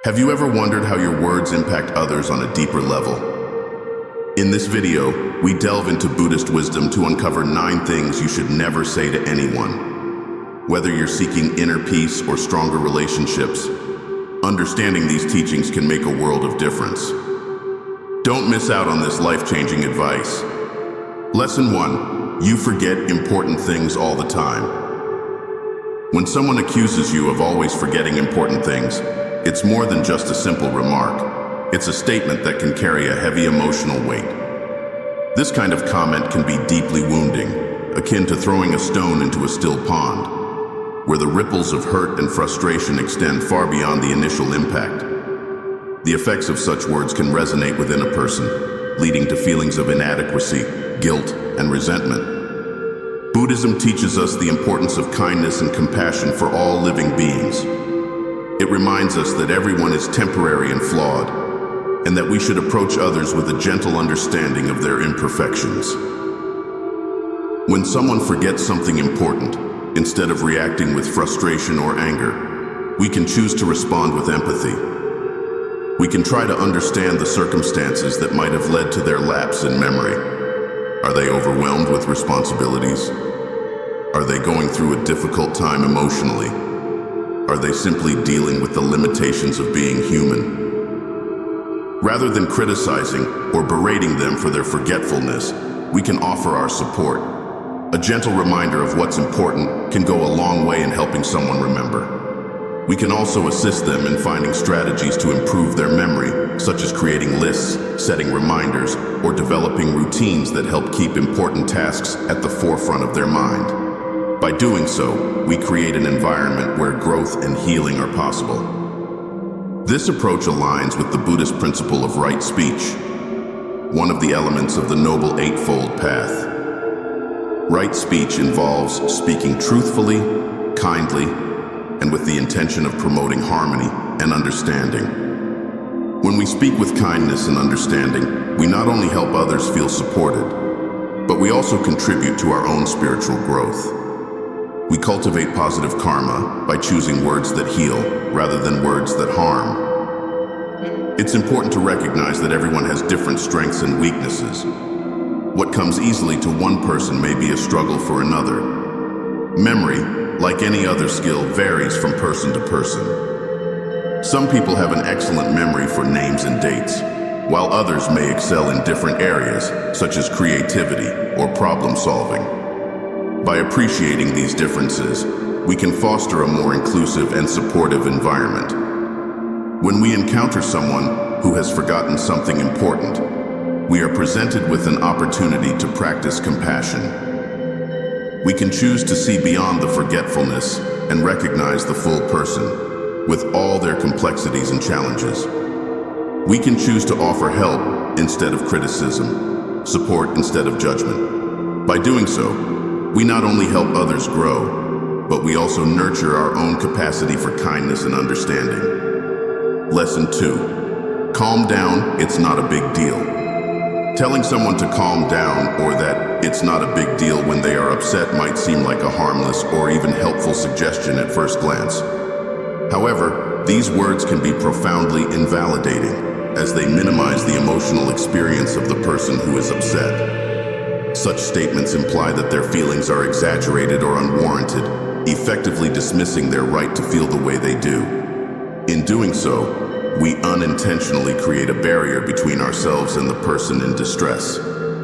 Have you ever wondered how your words impact others on a deeper level? In this video, we delve into Buddhist wisdom to uncover 9 things you should never say to anyone. Whether you're seeking inner peace or stronger relationships, understanding these teachings can make a world of difference. Don't miss out on this life-changing advice. Lesson 1. You forget important things all the time. When someone accuses you of always forgetting important things, it's more than just a simple remark. It's a statement that can carry a heavy emotional weight. This kind of comment can be deeply wounding, akin to throwing a stone into a still pond, where the ripples of hurt and frustration extend far beyond the initial impact. The effects of such words can resonate within a person, leading to feelings of inadequacy, guilt, and resentment. Buddhism teaches us the importance of kindness and compassion for all living beings. It reminds us that everyone is temporary and flawed, and that we should approach others with a gentle understanding of their imperfections. When someone forgets something important, instead of reacting with frustration or anger, we can choose to respond with empathy. We can try to understand the circumstances that might have led to their lapse in memory. Are they overwhelmed with responsibilities? Are they going through a difficult time emotionally? Are they simply dealing with the limitations of being human? Rather than criticizing or berating them for their forgetfulness, we can offer our support. A gentle reminder of what's important can go a long way in helping someone remember. We can also assist them in finding strategies to improve their memory, such as creating lists, setting reminders, or developing routines that help keep important tasks at the forefront of their mind. By doing so, we create an environment where growth and healing are possible. This approach aligns with the Buddhist principle of right speech, one of the elements of the Noble Eightfold Path. Right speech involves speaking truthfully, kindly, and with the intention of promoting harmony and understanding. When we speak with kindness and understanding, we not only help others feel supported, but we also contribute to our own spiritual growth. We cultivate positive karma by choosing words that heal rather than words that harm. It's important to recognize that everyone has different strengths and weaknesses. What comes easily to one person may be a struggle for another. Memory, like any other skill, varies from person to person. Some people have an excellent memory for names and dates, while others may excel in different areas, such as creativity or problem solving. By appreciating these differences, we can foster a more inclusive and supportive environment. When we encounter someone who has forgotten something important, we are presented with an opportunity to practice compassion. We can choose to see beyond the forgetfulness and recognize the full person, with all their complexities and challenges. We can choose to offer help instead of criticism, support instead of judgment. By doing so, we not only help others grow, but we also nurture our own capacity for kindness and understanding. Lesson 2. Calm down, it's not a big deal. Telling someone to calm down or that it's not a big deal when they are upset might seem like a harmless or even helpful suggestion at first glance. However, these words can be profoundly invalidating, as they minimize the emotional experience of the person who is upset. Such statements imply that their feelings are exaggerated or unwarranted, effectively dismissing their right to feel the way they do. In doing so, we unintentionally create a barrier between ourselves and the person in distress,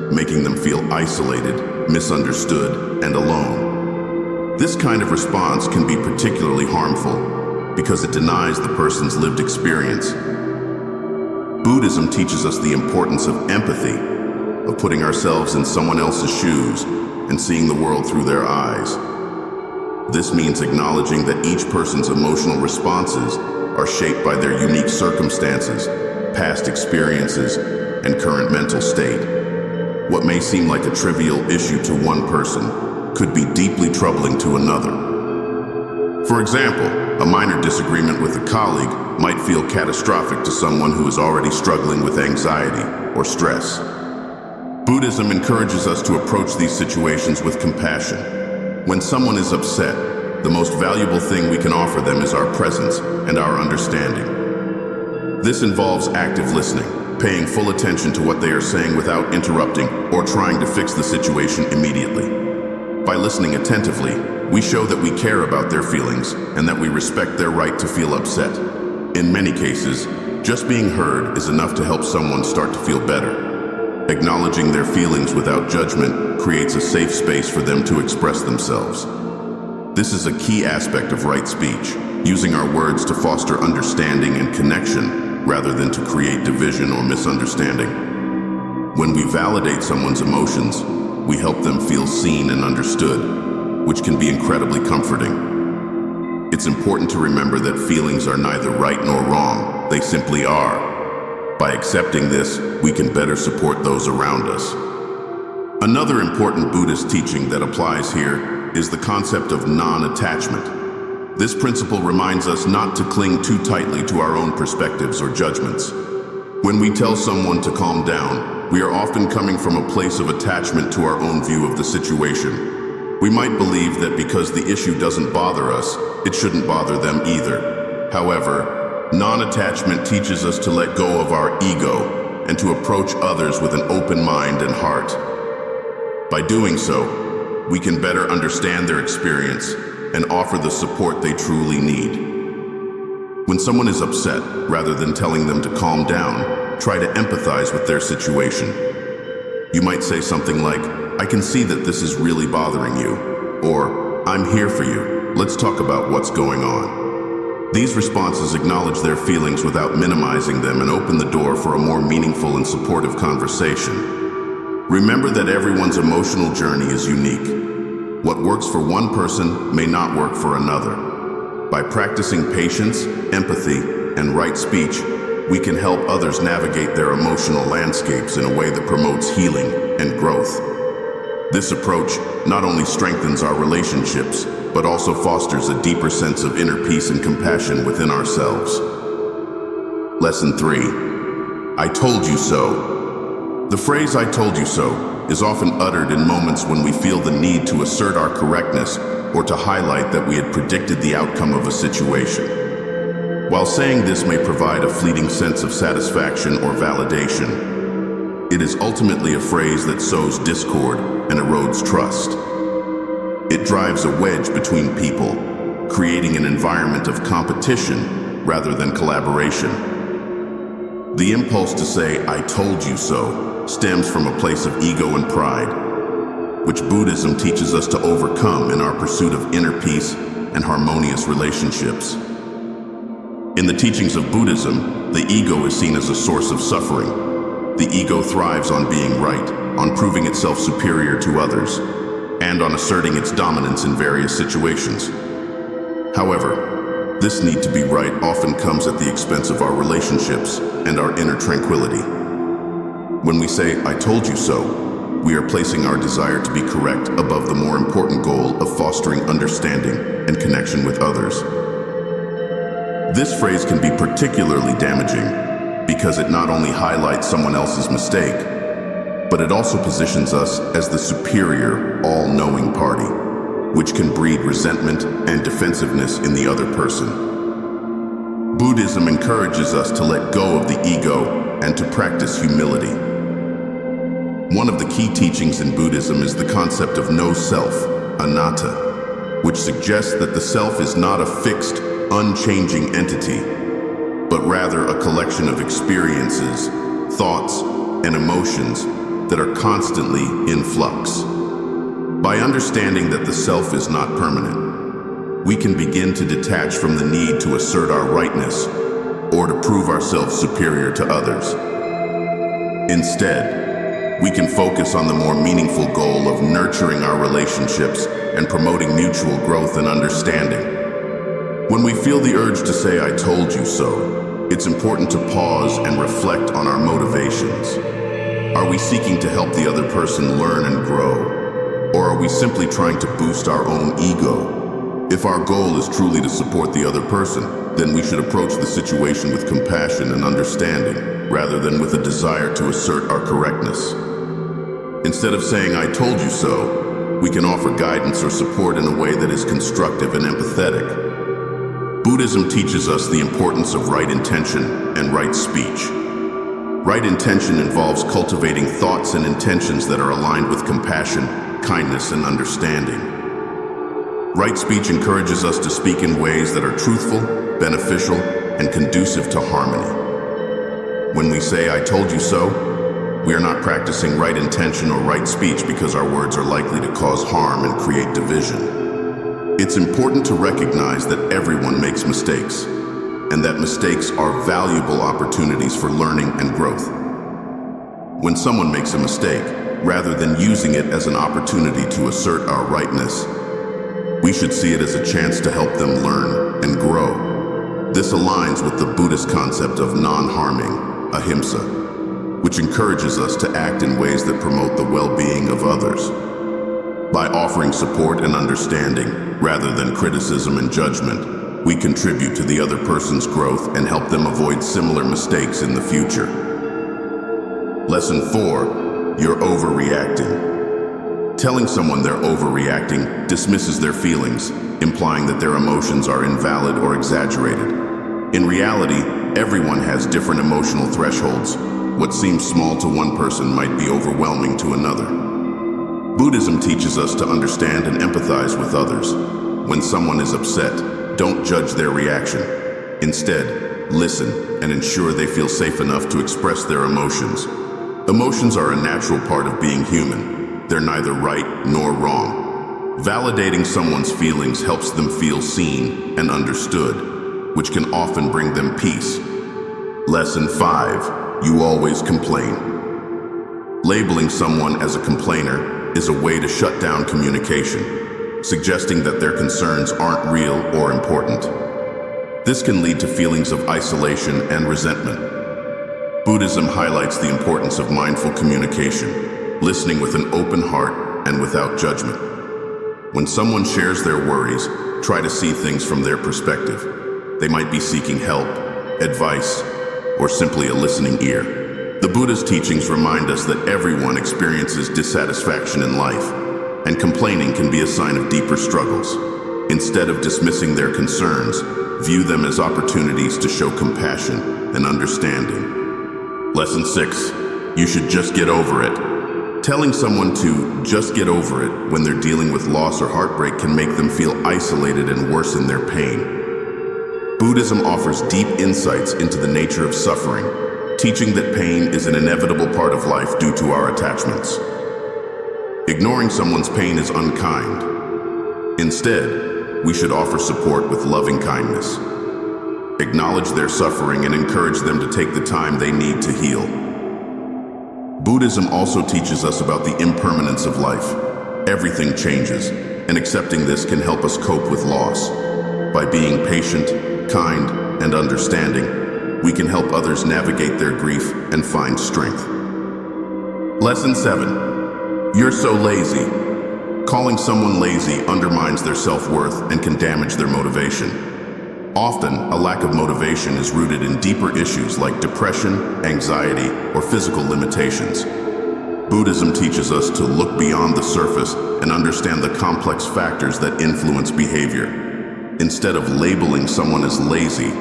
making them feel isolated, misunderstood, and alone. This kind of response can be particularly harmful because it denies the person's lived experience. Buddhism teaches us the importance of empathy, of putting ourselves in someone else's shoes and seeing the world through their eyes. This means acknowledging that each person's emotional responses are shaped by their unique circumstances, past experiences, and current mental state. What may seem like a trivial issue to one person could be deeply troubling to another. For example, a minor disagreement with a colleague might feel catastrophic to someone who is already struggling with anxiety or stress. Buddhism encourages us to approach these situations with compassion. When someone is upset, the most valuable thing we can offer them is our presence and our understanding. This involves active listening, paying full attention to what they are saying without interrupting or trying to fix the situation immediately. By listening attentively, we show that we care about their feelings and that we respect their right to feel upset. In many cases, just being heard is enough to help someone start to feel better. Acknowledging their feelings without judgment creates a safe space for them to express themselves. This is a key aspect of right speech, using our words to foster understanding and connection rather than to create division or misunderstanding. When we validate someone's emotions, we help them feel seen and understood, which can be incredibly comforting. It's important to remember that feelings are neither right nor wrong, they simply are. By accepting this, we can better support those around us. Another important Buddhist teaching that applies here is the concept of non-attachment. This principle reminds us not to cling too tightly to our own perspectives or judgments. When we tell someone to calm down, we are often coming from a place of attachment to our own view of the situation. We might believe that because the issue doesn't bother us, it shouldn't bother them either. However, non-attachment teaches us to let go of our ego and to approach others with an open mind and heart. By doing so, we can better understand their experience and offer the support they truly need. When someone is upset, rather than telling them to calm down, try to empathize with their situation. You might say something like, "I can see that this is really bothering you," or "I'm here for you. Let's talk about what's going on." These responses acknowledge their feelings without minimizing them and open the door for a more meaningful and supportive conversation. Remember that everyone's emotional journey is unique. What works for one person may not work for another. By practicing patience, empathy, and right speech, we can help others navigate their emotional landscapes in a way that promotes healing and growth. This approach not only strengthens our relationships, but also fosters a deeper sense of inner peace and compassion within ourselves. Lesson 3. I told you so. The phrase "I told you so" is often uttered in moments when we feel the need to assert our correctness or to highlight that we had predicted the outcome of a situation. While saying this may provide a fleeting sense of satisfaction or validation, it is ultimately a phrase that sows discord and erodes trust. It drives a wedge between people, creating an environment of competition rather than collaboration. The impulse to say "I told you so" stems from a place of ego and pride, which Buddhism teaches us to overcome in our pursuit of inner peace and harmonious relationships. In the teachings of Buddhism, the ego is seen as a source of suffering. The ego thrives on being right, on proving itself superior to others, and on asserting its dominance in various situations. However, this need to be right often comes at the expense of our relationships and our inner tranquility. When we say "I told you so," we are placing our desire to be correct above the more important goal of fostering understanding and connection with others. This phrase can be particularly damaging because it not only highlights someone else's mistake, but it also positions us as the superior, all-knowing party, which can breed resentment and defensiveness in the other person. Buddhism encourages us to let go of the ego and to practice humility. One of the key teachings in Buddhism is the concept of no self, anatta, which suggests that the self is not a fixed, unchanging entity, but rather a collection of experiences, thoughts, and emotions that are constantly in flux. By understanding that the self is not permanent, we can begin to detach from the need to assert our rightness or to prove ourselves superior to others. Instead, we can focus on the more meaningful goal of nurturing our relationships and promoting mutual growth and understanding. When we feel the urge to say "I told you so," it's important to pause and reflect on our motivations. Are we seeking to help the other person learn and grow? Or are we simply trying to boost our own ego? If our goal is truly to support the other person, then we should approach the situation with compassion and understanding, rather than with a desire to assert our correctness. Instead of saying "I told you so," we can offer guidance or support in a way that is constructive and empathetic. Buddhism teaches us the importance of right intention and right speech. Right intention involves cultivating thoughts and intentions that are aligned with compassion, kindness, and understanding. Right speech encourages us to speak in ways that are truthful, beneficial, and conducive to harmony. When we say, "I told you so," we are not practicing right intention or right speech because our words are likely to cause harm and create division. It's important to recognize that everyone makes mistakes, and that mistakes are valuable opportunities for learning and growth. When someone makes a mistake, rather than using it as an opportunity to assert our rightness, we should see it as a chance to help them learn and grow. This aligns with the Buddhist concept of non-harming, ahimsa, which encourages us to act in ways that promote the well-being of others. By offering support and understanding, rather than criticism and judgment, we contribute to the other person's growth and help them avoid similar mistakes in the future. Lesson 4, you're overreacting. Telling someone they're overreacting dismisses their feelings, implying that their emotions are invalid or exaggerated. In reality, everyone has different emotional thresholds. What seems small to one person might be overwhelming to another. Buddhism teaches us to understand and empathize with others. When someone is upset, don't judge their reaction. Instead, listen and ensure they feel safe enough to express their emotions. Emotions are a natural part of being human. They're neither right nor wrong. Validating someone's feelings helps them feel seen and understood, which can often bring them peace. Lesson 5, you always complain. Labeling someone as a complainer is a way to shut down communication, suggesting that their concerns aren't real or important. This can lead to feelings of isolation and resentment. Buddhism highlights the importance of mindful communication, listening with an open heart and without judgment. When someone shares their worries, try to see things from their perspective. They might be seeking help, advice, or simply a listening ear. The Buddha's teachings remind us that everyone experiences dissatisfaction in life, and complaining can be a sign of deeper struggles. Instead of dismissing their concerns, view them as opportunities to show compassion and understanding. Lesson 6, you should just get over it. Telling someone to just get over it when they're dealing with loss or heartbreak can make them feel isolated and worsen their pain. Buddhism offers deep insights into the nature of suffering, teaching that pain is an inevitable part of life due to our attachments. Ignoring someone's pain is unkind. Instead, we should offer support with loving kindness. Acknowledge their suffering and encourage them to take the time they need to heal. Buddhism also teaches us about the impermanence of life. Everything changes, and accepting this can help us cope with loss. By being patient, kind, and understanding, we can help others navigate their grief and find strength. Lesson 7, you're so lazy. Calling someone lazy undermines their self-worth and can damage their motivation. Often, a lack of motivation is rooted in deeper issues like depression, anxiety, or physical limitations. Buddhism teaches us to look beyond the surface and understand the complex factors that influence behavior. Instead of labeling someone as lazy,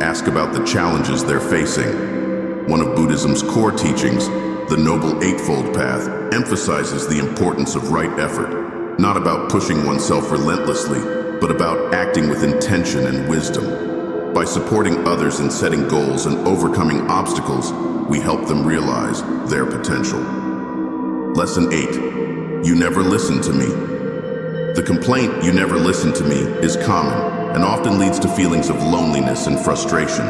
ask about the challenges they're facing. One of Buddhism's core teachings, the Noble Eightfold Path, emphasizes the importance of right effort, not about pushing oneself relentlessly, but about acting with intention and wisdom. By supporting others in setting goals and overcoming obstacles, we help them realize their potential. Lesson 8, you never listen to me. The complaint, "you never listen to me," is common and often leads to feelings of loneliness and frustration.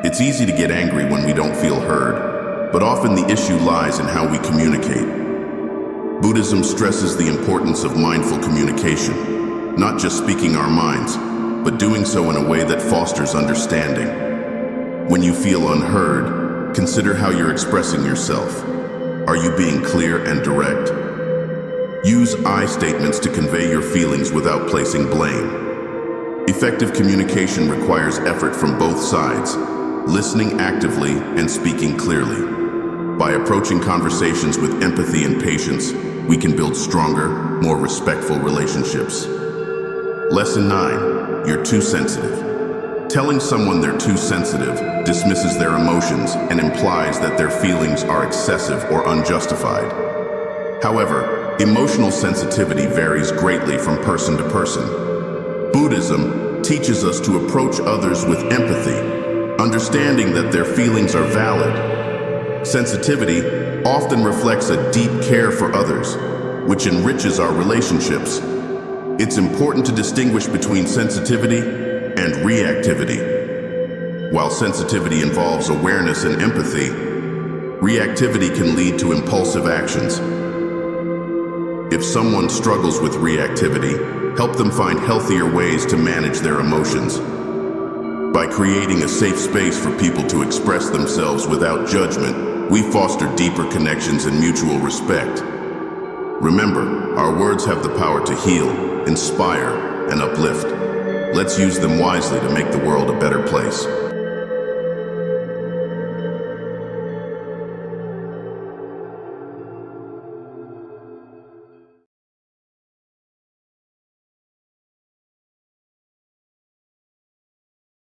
It's easy to get angry when we don't feel heard, but often the issue lies in how we communicate. Buddhism stresses the importance of mindful communication, not just speaking our minds, but doing so in a way that fosters understanding. When you feel unheard, consider how you're expressing yourself. Are you being clear and direct? Use I statements to convey your feelings without placing blame. Effective communication requires effort from both sides, listening actively and speaking clearly. By approaching conversations with empathy and patience, we can build stronger, more respectful relationships. Lesson 9, "You're too sensitive." Telling someone they're too sensitive dismisses their emotions and implies that their feelings are excessive or unjustified. However, emotional sensitivity varies greatly from person to person. Buddhism teaches us to approach others with empathy, understanding that their feelings are valid. Sensitivity often reflects a deep care for others, which enriches our relationships. It's important to distinguish between sensitivity and reactivity. While sensitivity involves awareness and empathy, reactivity can lead to impulsive actions. If someone struggles with reactivity, help them find healthier ways to manage their emotions. By creating a safe space for people to express themselves without judgment, we foster deeper connections and mutual respect. Remember, our words have the power to heal, inspire, and uplift. Let's use them wisely to make the world a better place.